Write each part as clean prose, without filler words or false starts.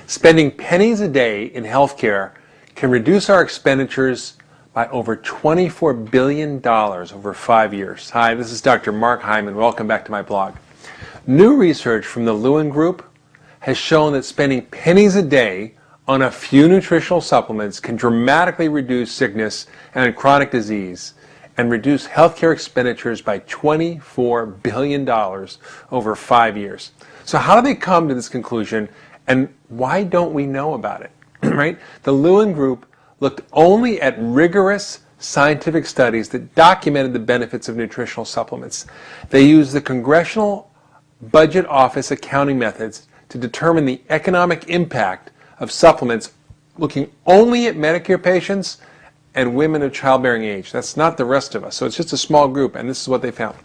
Spending pennies a day in healthcare can reduce our expenditures by over $24 billion over 5 years. Hi, this is Dr. Mark Hyman. Welcome back to my blog. New research from the Lewin Group has shown that spending pennies a day on a few nutritional supplements can dramatically reduce sickness and chronic disease and reduce healthcare expenditures by $24 billion over 5 years. So how do they come to this conclusion, and why don't we know about it? Right? The Lewin Group looked only at rigorous scientific studies that documented the benefits of nutritional supplements. They used the Congressional Budget Office accounting methods to determine the economic impact of supplements, looking only at Medicare patients and women of childbearing age. That's not the rest of us. So it's just a small group, and this is what they found.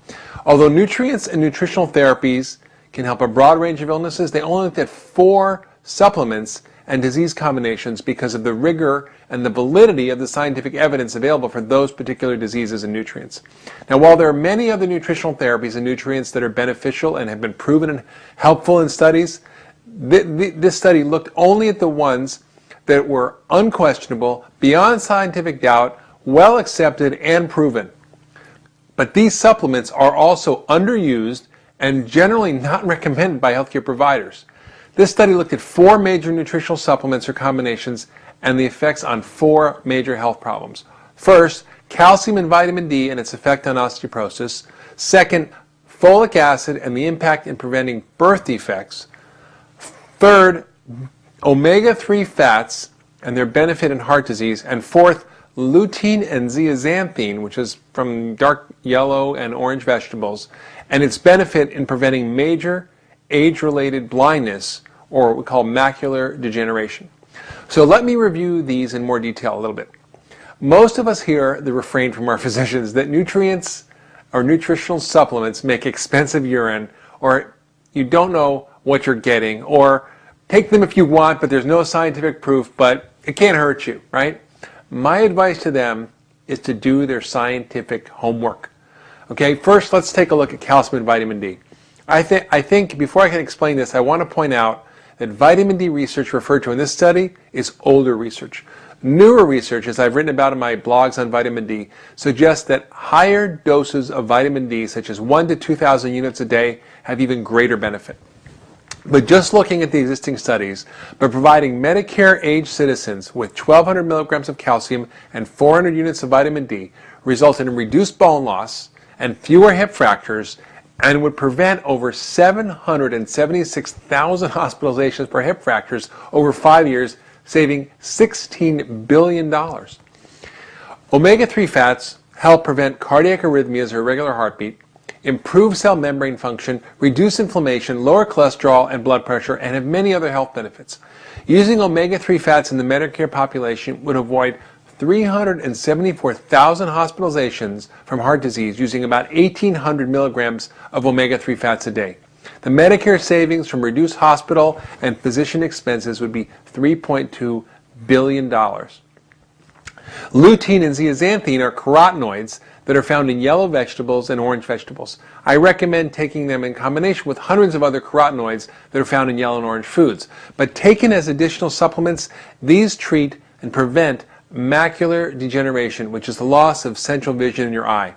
Although nutrients and nutritional therapies can help a broad range of illnesses, they only looked at 4 supplements and disease combinations because of the rigor and the validity of the scientific evidence available for those particular diseases and nutrients. Now, while there are many other nutritional therapies and nutrients that are beneficial and have been proven and helpful in studies, this study looked only at the ones that were unquestionable, beyond scientific doubt, well accepted and proven. But these supplements are also underused and generally not recommended by healthcare providers. This study looked at 4 major nutritional supplements or combinations and the effects on 4 major health problems. First, calcium and vitamin D and its effect on osteoporosis. Second, folic acid and the impact in preventing birth defects. Third, omega-3 fats and their benefit in heart disease. And fourth, lutein and zeaxanthin, which is from dark yellow and orange vegetables, and its benefit in preventing major age-related blindness, or what we call macular degeneration. So let me review these in more detail a little bit. Most of us hear the refrain from our physicians that nutrients or nutritional supplements make expensive urine, or you don't know what you're getting, or take them if you want, but there's no scientific proof, but it can't hurt you, right? My advice to them is to do their scientific homework. Okay, first let's take a look at calcium and vitamin D. I think before I can explain this, I want to point out that vitamin D research referred to in this study is older research. Newer research, as I've written about in my blogs on vitamin D, suggests that higher doses of vitamin D, such as 1,000 to 2,000 units a day, have even greater benefit. But just looking at the existing studies, by providing Medicare-age citizens with 1,200 milligrams of calcium and 400 units of vitamin D resulted in reduced bone loss and fewer hip fractures, and would prevent over 776,000 hospitalizations for hip fractures over 5 years, saving $16 billion. Omega-3 fats help prevent cardiac arrhythmias or irregular heartbeat, improve cell membrane function, reduce inflammation, lower cholesterol and blood pressure, and have many other health benefits. Using omega-3 fats in the Medicare population would avoid 374,000 hospitalizations from heart disease using about 1,800 milligrams of omega-3 fats a day. The Medicare savings from reduced hospital and physician expenses would be $3.2 billion. Lutein and zeaxanthin are carotenoids that are found in yellow vegetables and orange vegetables. I recommend taking them in combination with hundreds of other carotenoids that are found in yellow and orange foods. But taken as additional supplements, these treat and prevent macular degeneration, which is the loss of central vision in your eye.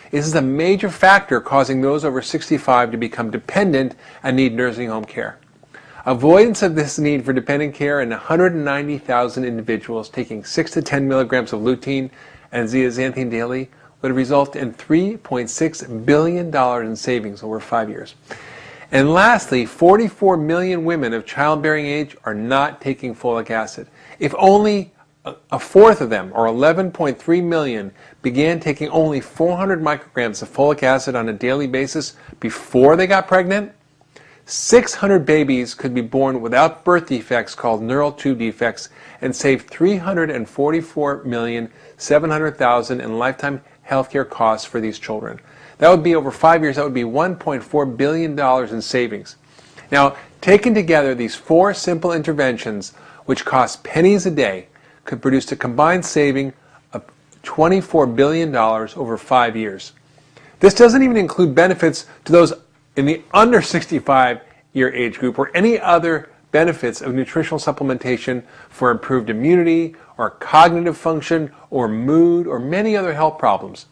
This is a major factor causing those over 65 to become dependent and need nursing home care. Avoidance of this need for dependent care in 190,000 individuals taking 6 to 10 milligrams of lutein and zeaxanthin daily would result in $3.6 billion in savings over 5 years. And lastly, 44 million women of childbearing age are not taking folic acid. If only a fourth of them, or 11.3 million, began taking only 400 micrograms of folic acid on a daily basis before they got pregnant, 600 babies could be born without birth defects called neural tube defects and save $344,700,000 in lifetime healthcare costs for these children. That would be over 5 years, that would be $1.4 billion in savings. Now, taken together, these 4 simple interventions, which cost pennies a day, could produce a combined saving of $24 billion over 5 years. This doesn't even include benefits to those in the under 65 year age group or any other benefits of nutritional supplementation for improved immunity or cognitive function or mood or many other health problems.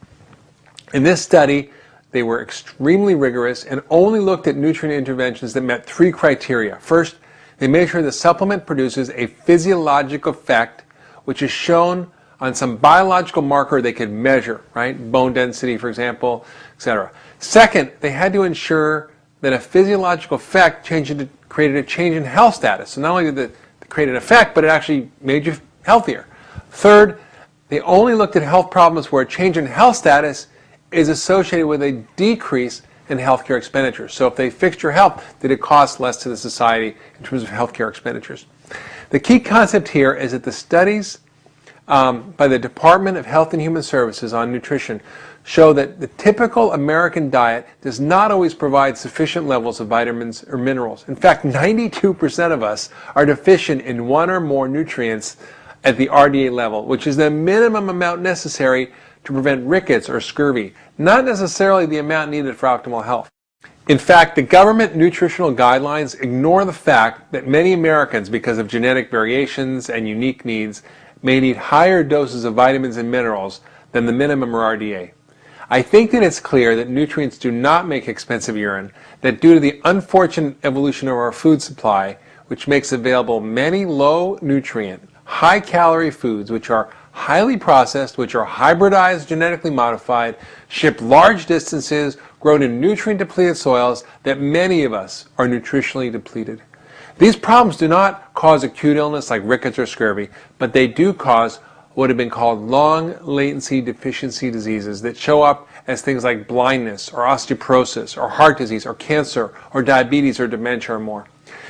In this study, they were extremely rigorous and only looked at nutrient interventions that met 3 criteria. First, they made sure the supplement produces a physiological effect, which is shown on some biological marker they could measure, right? Bone density, for example, etc. Second, they had to ensure that a physiological effect created a change in health status. So not only did it create an effect, but it actually made you healthier. Third, they only looked at health problems where a change in health status is associated with a decrease in healthcare expenditures. So if they fixed your health, did it cost less to the society in terms of healthcare expenditures? The key concept here is that the studies by the Department of Health and Human Services on nutrition show that the typical American diet does not always provide sufficient levels of vitamins or minerals. In fact, 92% of us are deficient in one or more nutrients at the RDA level, which is the minimum amount necessary to prevent rickets or scurvy, not necessarily the amount needed for optimal health. In fact, the government nutritional guidelines ignore the fact that many Americans, because of genetic variations and unique needs, may need higher doses of vitamins and minerals than the minimum or RDA. I think that it's clear that nutrients do not make expensive urine, that due to the unfortunate evolution of our food supply, which makes available many low nutrient, high calorie foods which are highly processed, which are hybridized, genetically modified, shipped large distances, grown in nutrient depleted soils, that many of us are nutritionally depleted. These problems do not cause acute illness like rickets or scurvy, but they do cause what have been called long latency deficiency diseases that show up as things like blindness or osteoporosis or heart disease or cancer or diabetes or dementia or more.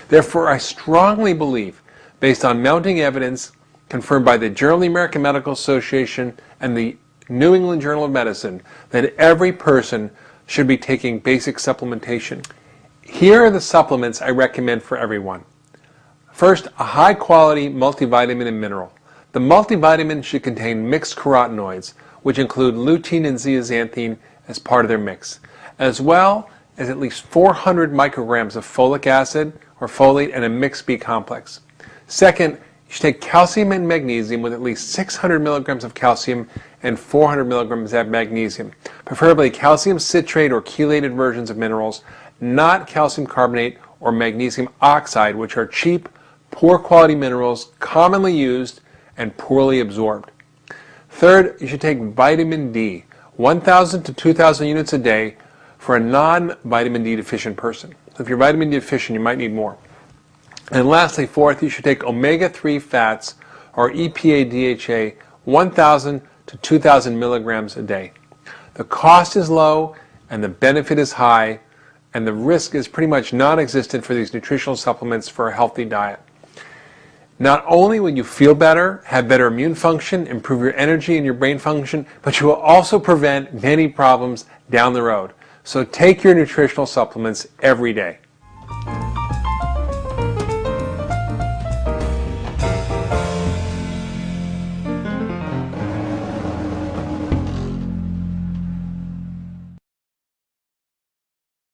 Therefore, I strongly believe, based on mounting evidence confirmed by the Journal of the American Medical Association and the New England Journal of Medicine, that every person should be taking basic supplementation. Here are the supplements I recommend for everyone. First, a high-quality multivitamin and mineral. The multivitamin should contain mixed carotenoids, which include lutein and zeaxanthin as part of their mix, as well as at least 400 micrograms of folic acid or folate and a mixed B complex. Second, you should take calcium and magnesium with at least 600 milligrams of calcium and 400 milligrams of magnesium, preferably calcium citrate or chelated versions of minerals, not calcium carbonate or magnesium oxide, which are cheap, poor quality minerals commonly used and poorly absorbed. Third, you should take vitamin D, 1,000 to 2,000 units a day for a non-vitamin D deficient person. So if you're vitamin D deficient, you might need more. And lastly, fourth, you should take omega-3 fats or EPA-DHA, 1,000 to 2,000 milligrams a day. The cost is low and the benefit is high, and the risk is pretty much non-existent for these nutritional supplements for a healthy diet. Not only will you feel better, have better immune function, improve your energy and your brain function, but you will also prevent many problems down the road. So take your nutritional supplements every day.